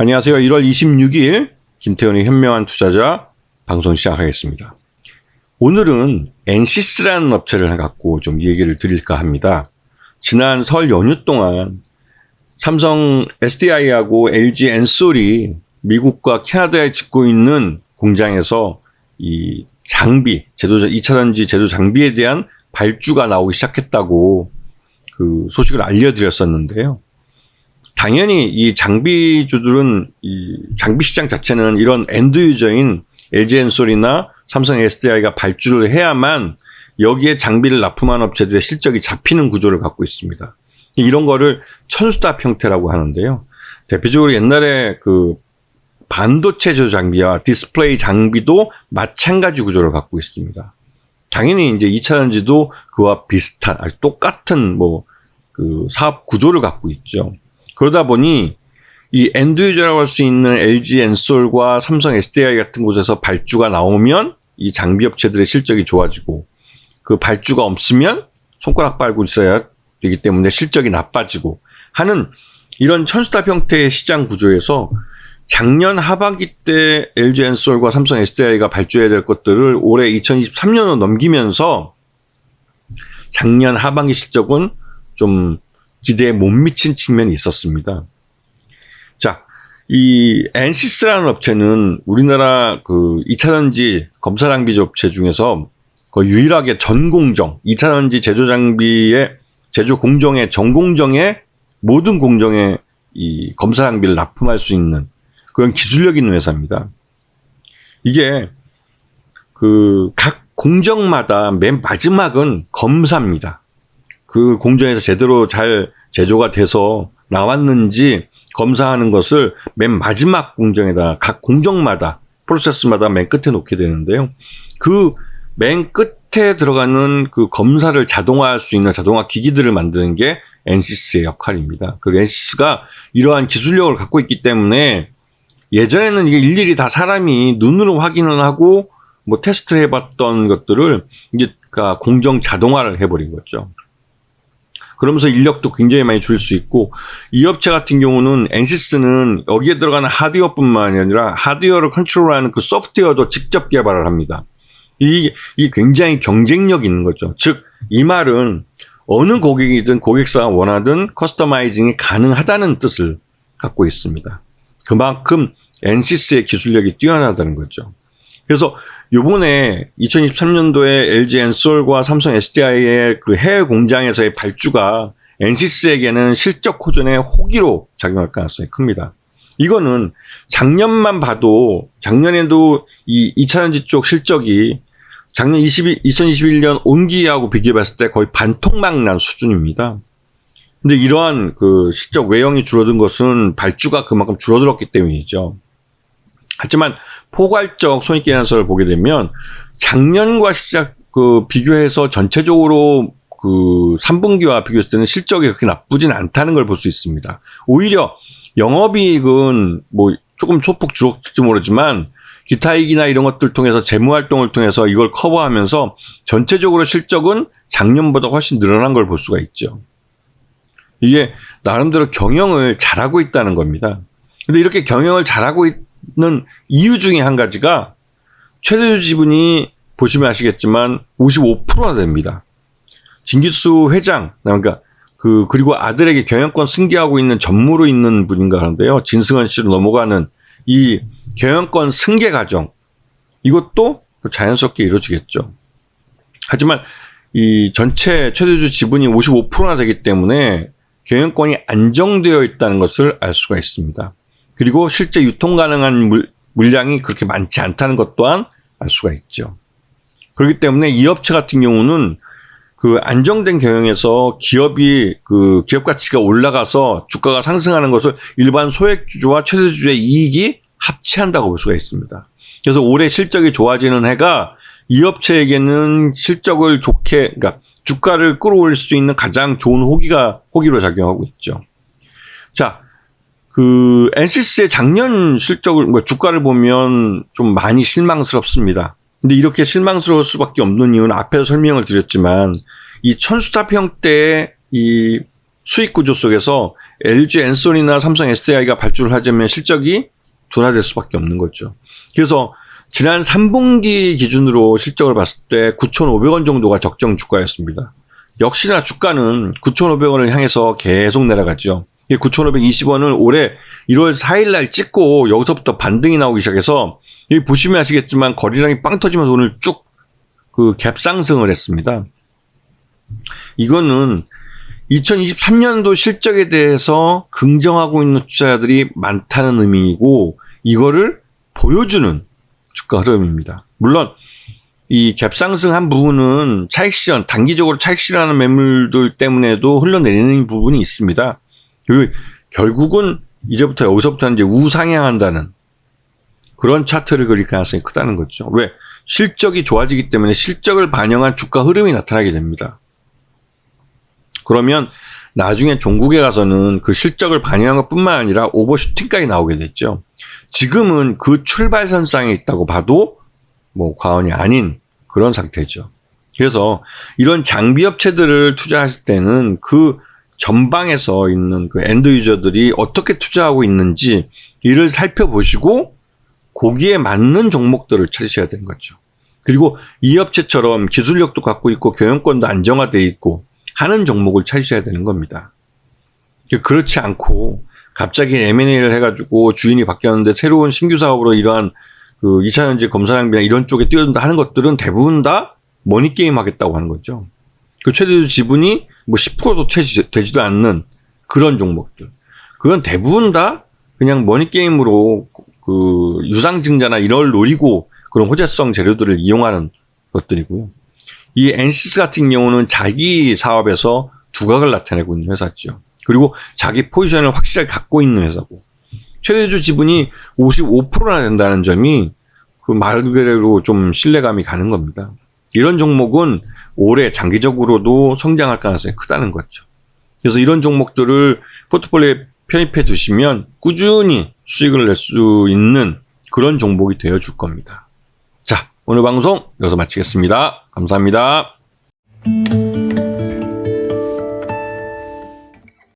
안녕하세요. 1월 26일 김태훈의 현명한 투자자 방송 시작하겠습니다. 오늘은 엔시스라는 업체를 갖고 좀 얘기를 드릴까 합니다. 지난 설 연휴 동안 삼성 SDI하고 LG 엔솔이 미국과 캐나다에 짓고 있는 공장에서 이 장비, 2차전지 제조 장비에 대한 발주가 나오기 시작했다고 그 소식을 알려드렸었는데요. 당연히 이 장비주들은 이 장비 시장 자체는 이런 엔드 유저인 LG 엔솔이나 삼성 SDI가 발주를 해야만 여기에 장비를 납품한 업체들의 실적이 잡히는 구조를 갖고 있습니다. 이런 거를 천수답 형태라고 하는데요. 대표적으로 옛날에 그 반도체 제조 장비와 디스플레이 장비도 마찬가지 구조를 갖고 있습니다. 당연히 이제 2차전지도 그와 비슷한, 아주 똑같은 그 사업 구조를 갖고 있죠. 그러다 보니 이 엔드 유저라고 할 수 있는 LG 엔솔과 삼성 SDI 같은 곳에서 발주가 나오면 이 장비 업체들의 실적이 좋아지고, 그 발주가 없으면 손가락 빨고 있어야 되기 때문에 실적이 나빠지고 하는 이런 천수답 형태의 시장 구조에서 작년 하반기 때 LG 엔솔과 삼성 SDI가 발주해야 될 것들을 올해 2023년으로 넘기면서 작년 하반기 실적은 좀 기대에 못 미친 측면이 있었습니다. 자, 이 엔시스라는 업체는 우리나라 그 2차전지 검사 장비 업체 중에서 거의 유일하게 전 공정, 2차전지 제조 장비의 제조 공정의 전 공정의 모든 공정에 이 검사 장비를 납품할 수 있는 그런 기술력 있는 회사입니다. 이게 그 각 공정마다 맨 마지막은 검사입니다. 그 공정에서 제대로 잘 제조가 돼서 나왔는지 검사하는 것을 맨 마지막 공정에다 각 공정마다 프로세스마다 맨 끝에 놓게 되는데요. 그 맨 끝에 들어가는 그 검사를 자동화할 수 있는 자동화 기기들을 만드는 게 엔시스의 역할입니다. 그 엔시스가 이러한 기술력을 갖고 있기 때문에 예전에는 이게 일일이 다 사람이 눈으로 확인을 하고 테스트를 해봤던 것들을 이제 공정 자동화를 해버린 거죠. 그러면서 인력도 굉장히 많이 줄일 수 있고, 이 업체 같은 경우는 엔시스는 여기에 들어가는 하드웨어뿐만 아니라 하드웨어를 컨트롤하는 그 소프트웨어도 직접 개발을 합니다. 이게 굉장히 경쟁력 있는 거죠. 즉, 이 말은 어느 고객이든 고객사가 원하든 커스터마이징이 가능하다는 뜻을 갖고 있습니다. 그만큼 엔시스의 기술력이 뛰어나다는 거죠. 그래서 요번에 2023년도에 LG 엔솔과 삼성 SDI의 그 해외 공장에서의 발주가 엔시스에게는 실적 호전의 호기로 작용할 가능성이 큽니다. 이거는 작년만 봐도, 작년에도 이 2차전지 쪽 실적이 작년 2021년 온기하고 비교해봤을 때 거의 반토막 난 수준입니다. 근데 이러한 그 실적 외형이 줄어든 것은 발주가 그만큼 줄어들었기 때문이죠. 하지만 포괄적 손익계산서를 보게 되면 작년과 비교해서 전체적으로 그 3분기와 비교했을 때는 실적이 그렇게 나쁘진 않다는 걸 볼 수 있습니다. 오히려 영업이익은 조금 소폭 줄었을지 모르지만 기타 이익이나 이런 것들 통해서 재무활동을 통해서 이걸 커버하면서 전체적으로 실적은 작년보다 훨씬 늘어난 걸 볼 수가 있죠. 이게 나름대로 경영을 잘하고 있다는 겁니다. 근데 이렇게 경영을 잘하고 있는 이유 중에 한 가지가 최대주 지분이 보시면 아시겠지만 55%나 됩니다. 진기수 회장, 그러니까 그리고 아들에게 경영권 승계하고 있는 전무로 있는 분인가 하는데요. 진승원 씨로 넘어가는 이 경영권 승계 과정, 이것도 자연스럽게 이루어지겠죠. 하지만 이 전체 최대주 지분이 55%나 되기 때문에 경영권이 안정되어 있다는 것을 알 수가 있습니다. 그리고 실제 유통 가능한 물량이 그렇게 많지 않다는 것 또한 알 수가 있죠. 그렇기 때문에 이 업체 같은 경우는 그 안정된 경영에서 기업이 그 기업 가치가 올라가서 주가가 상승하는 것을 일반 소액주주와 최대주주의 이익이 합치한다고 볼 수가 있습니다. 그래서 올해 실적이 좋아지는 해가 이 업체에게는 실적을 좋게, 그러니까 주가를 끌어올릴 수 있는 가장 좋은 호기로 작용하고 있죠. 자, 그 엔시스의 작년 실적을 주가를 보면 좀 많이 실망스럽습니다. 근데 이렇게 실망스러울 수밖에 없는 이유는 앞에서 설명을 드렸지만 이 천수탑 형태의 이 수익 구조 속에서 LG 엔솔이나 삼성 SDI가 발주를 하자면 실적이 둔화될 수밖에 없는 거죠. 그래서 지난 3분기 기준으로 실적을 봤을 때 9,500원 정도가 적정 주가였습니다. 역시나 주가는 9,500원을 향해서 계속 내려갔죠. 9,520원을 올해 1월 4일 날 찍고 여기서부터 반등이 나오기 시작해서 여기 보시면 아시겠지만 거래량이 빵 터지면서 오늘 쭉 그 갭 상승을 했습니다. 이거는 2023년도 실적에 대해서 긍정하고 있는 투자자들이 많다는 의미이고 이거를 보여주는 주가 흐름입니다. 물론 이 갭 상승한 부분은 차익 실현, 단기적으로 차익 실현하는 매물들 때문에도 흘러내리는 부분이 있습니다. 그리고 결국은 이제부터 여기서부터 이제 우상향한다는 그런 차트를 그릴 가능성이 크다는 거죠. 왜? 실적이 좋아지기 때문에 실적을 반영한 주가 흐름이 나타나게 됩니다. 그러면 나중에 종국에 가서는 그 실적을 반영한 것뿐만 아니라 오버슈팅까지 나오게 됐죠. 지금은 그 출발선상에 있다고 봐도 뭐 과언이 아닌 그런 상태죠. 그래서 이런 장비 업체들을 투자하실 때는 그 전방에서 있는 그 엔드 유저들이 어떻게 투자하고 있는지 이를 살펴보시고 거기에 맞는 종목들을 찾으셔야 되는 거죠. 그리고 이 업체처럼 기술력도 갖고 있고 경영권도 안정화되어 있고 하는 종목을 찾으셔야 되는 겁니다. 그렇지 않고 갑자기 M&A를 해가지고 주인이 바뀌었는데 새로운 신규 사업으로 이러한 그 2차전지 검사장비나 이런 쪽에 뛰어든다 하는 것들은 대부분 다 머니게임 하겠다고 하는 거죠. 그 최대주 지분이 뭐 10%도 되지도 않는 그런 종목들. 그건 대부분 다 그냥 머니게임으로 그 유상증자나 이걸 노리고 그런 호재성 재료들을 이용하는 것들이고요. 이 엔시스 같은 경우는 자기 사업에서 두각을 나타내고 있는 회사죠. 그리고 자기 포지션을 확실하게 갖고 있는 회사고 최대주 지분이 55%나 된다는 점이 그 말 그대로 좀 신뢰감이 가는 겁니다. 이런 종목은 올해 장기적으로도 성장할 가능성이 크다는 거죠. 그래서 이런 종목들을 포트폴리오에 편입해 두시면 꾸준히 수익을 낼 수 있는 그런 종목이 되어줄 겁니다. 자, 오늘 방송 여기서 마치겠습니다. 감사합니다.